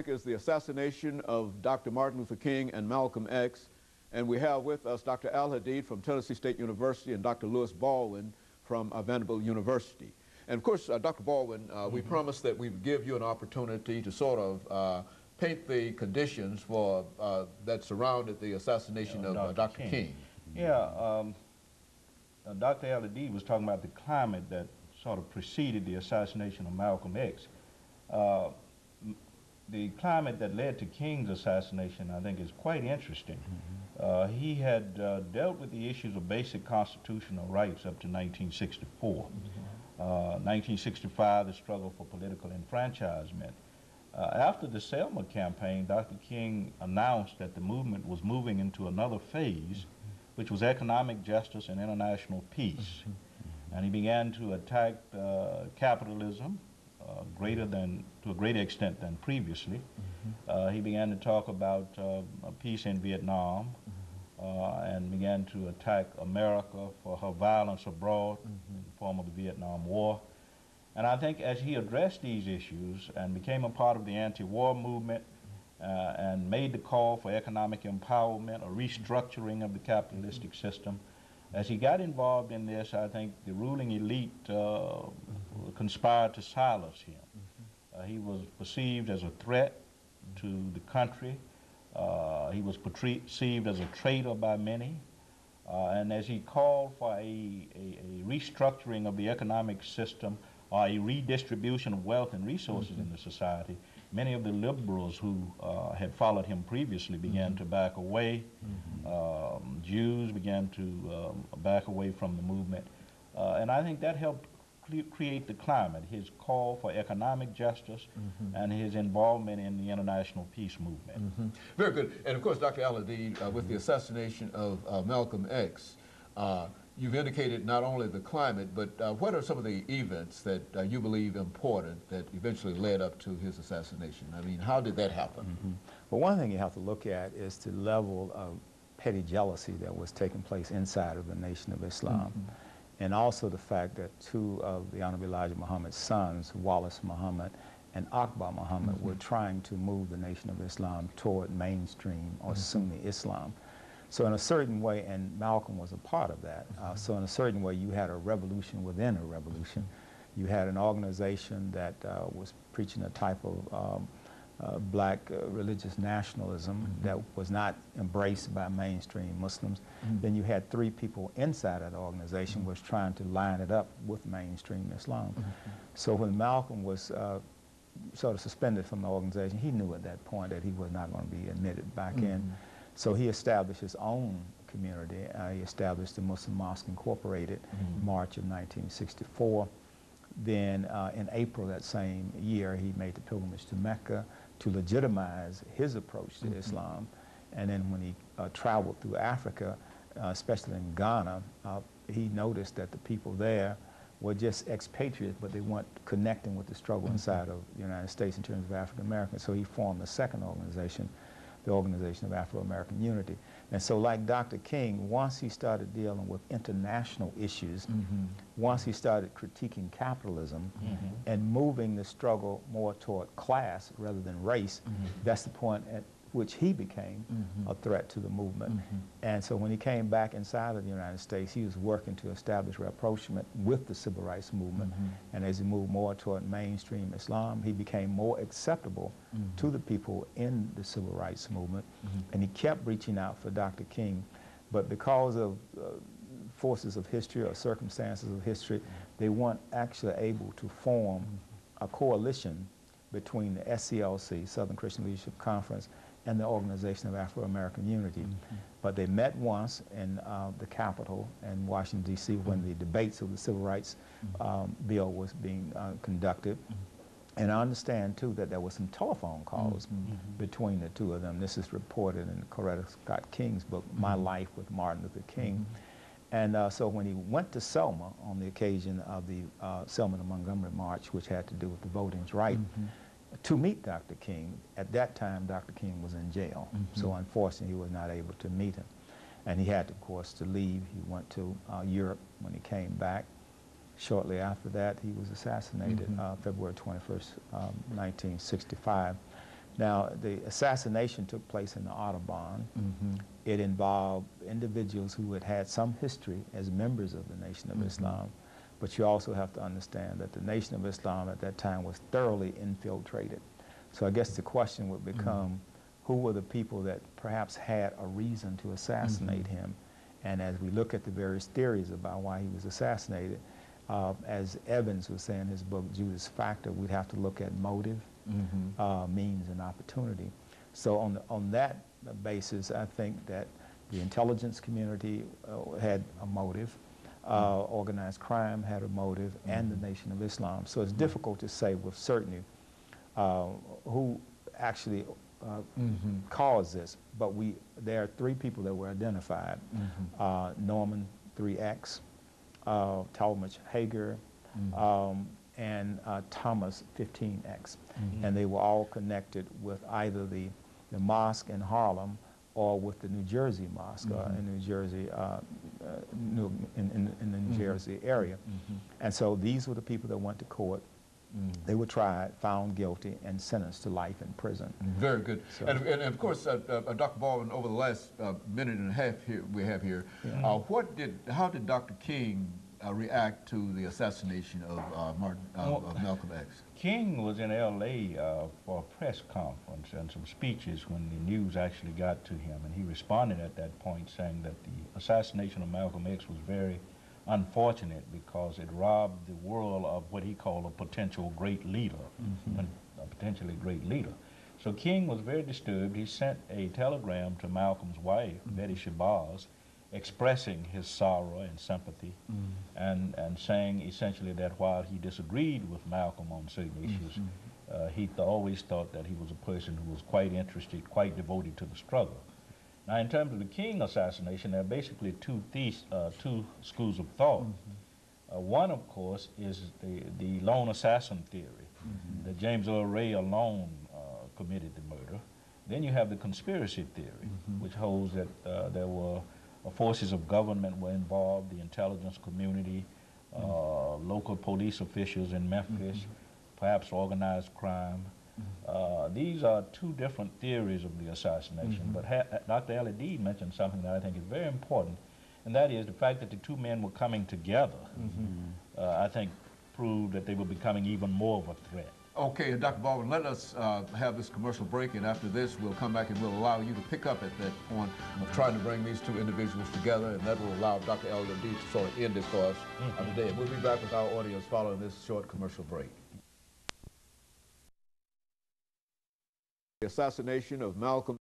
Is the assassination of Dr. Martin Luther King and Malcolm X. And we have with us Dr. AAl-Hadid from Tennessee State University and Dr. LBaldwin from Vanderbilt University. And of course, Dr. Baldwin, we promised that we would give you an opportunity to sort of paint the conditions for that surrounded the assassination of Dr. King. Yeah, Dr. AAl-Hadid was talking about the climate that sort of preceded the assassination of Malcolm X. The climate that led to King's assassination, I think, is quite interesting. He had dealt with the issues of basic constitutional rights up to 1964. 1965, the struggle for political enfranchisement. After the Selma campaign, Dr. King announced that the movement was moving into another phase, which was economic justice and international peace. And he began to attack capitalism, to a greater extent than previously. He began to talk about peace in Vietnam and began to attack America for her violence abroad in the form of the Vietnam War. And I think as he addressed these issues and became a part of the anti-war movement and made the call for economic empowerment, a restructuring of the capitalistic system, as he got involved in this, I think the ruling elite conspired to silence him. He was perceived as a threat to the country. He was perceived as a traitor by many. And as he called for a restructuring of the economic system or a redistribution of wealth and resources in the society, many of the liberals who had followed him previously began to back away. Jews began to back away from the movement. And I think that helped create the climate, his call for economic justice and his involvement in the international peace movement. Very good. And of course, Dr. AAl-Hadid, with the assassination of Malcolm X, you've indicated not only the climate, but what are some of the events that you believe important that eventually led up to his assassination? I mean, how did that happen? Well, one thing you have to look at is the level of petty jealousy that was taking place inside of the Nation of Islam. And also the fact that two of the Honorable Elijah Muhammad's sons, Wallace Muhammad and Akbar Muhammad, were trying to move the Nation of Islam toward mainstream or Sunni Islam. So in a certain way, and Malcolm was a part of that, so in a certain way you had a revolution within a revolution. You had an organization that was preaching a type of black religious nationalism that was not embraced by mainstream Muslims. Then you had three people inside that organization was trying to line it up with mainstream Islam. So when Malcolm was sort of suspended from the organization, he knew at that point that he was not going to be admitted back in. So he established his own community. He established the Muslim Mosque Incorporated in March of 1964. Then in April that same year, he made the pilgrimage to Mecca to legitimize his approach to Islam. And then when he traveled through Africa, especially in Ghana, he noticed that the people there were just expatriates, but they weren't connecting with the struggle inside of the United States in terms of African Americans. So he formed a second organization, the Organization of Afro-American Unity. And so like Dr. King, once he started dealing with international issues, once he started critiquing capitalism and moving the struggle more toward class rather than race, that's the point at which he became a threat to the movement. And so when he came back inside of the United States, he was working to establish rapprochement with the civil rights movement. And as he moved more toward mainstream Islam, he became more acceptable to the people in the civil rights movement. And he kept reaching out for Dr. King. But because of forces of history or circumstances of history, they weren't actually able to form a coalition between the SCLC, Southern Christian Leadership Conference, and the Organization of Afro-American Unity. But they met once in the Capitol in Washington, D.C. when the debates of the Civil Rights Bill was being conducted. And I understand, too, that there were some telephone calls between the two of them. This is reported in Coretta Scott King's book, My Life with Martin Luther King. And so when he went to Selma on the occasion of the Selma to Montgomery March, which had to do with the voting rights, to meet Dr. King, at that time Dr. King was in jail. So unfortunately he was not able to meet him. And he had, of course, to leave. He went to Europe. When he came back, Shortly after that, he was assassinated, February 21st, 1965. Now, the assassination took place in the Audubon. It involved individuals who had had some history as members of the Nation of Islam, but you also have to understand that the Nation of Islam at that time was thoroughly infiltrated. So I guess the question would become, who were the people that perhaps had a reason to assassinate him? And as we look at the various theories about why he was assassinated, as Evans was saying in his book, Judas Factor, we'd have to look at motive, means, and opportunity. So on that basis, I think that the intelligence community had a motive, organized crime had a motive, and the Nation of Islam. So it's difficult to say with certainty who actually caused this, but there are three people that were identified. Norman 3X, Talmadge Hager, and Thomas 15X. And they were all connected with either the mosque in Harlem or with the New Jersey mosque in New Jersey, in the New Jersey area. And so these were the people that went to court. They were tried, found guilty, and sentenced to life in prison. Very good. So, and of course, Dr. Baldwin, over the last minute and a half we have here, how did Dr. King react to the assassination of Malcolm X? King was in L.A. For a press conference and some speeches when the news actually got to him, and he responded at that point saying that the assassination of Malcolm X was very unfortunate because it robbed the world of what he called a potential great leader, a potentially great leader. So King was very disturbed. He sent a telegram to Malcolm's wife, Betty Shabazz, expressing his sorrow and sympathy, and saying essentially that while he disagreed with Malcolm on certain issues, he always thought that he was a person who was quite interested, quite devoted to the struggle. Now, in terms of the King assassination, there are basically two schools of thought. One, of course, is the lone assassin theory, that James Earl Ray alone committed the murder. Then you have the conspiracy theory, which holds that there were forces of government were involved, the intelligence community, local police officials in Memphis, perhaps organized crime. These are two different theories of the assassination, but Dr. AAl-Hadid mentioned something that I think is very important, and that is the fact that the two men were coming together, I think proved that they were becoming even more of a threat. Okay, Dr. Baldwin, let us have this commercial break, and after this we'll come back and we'll allow you to pick up at that point of trying to bring these two individuals together, and that will allow Dr. AAl-Hadid to sort of end this for us today. We'll be back with our audience following this short commercial break. The assassination of Malcolm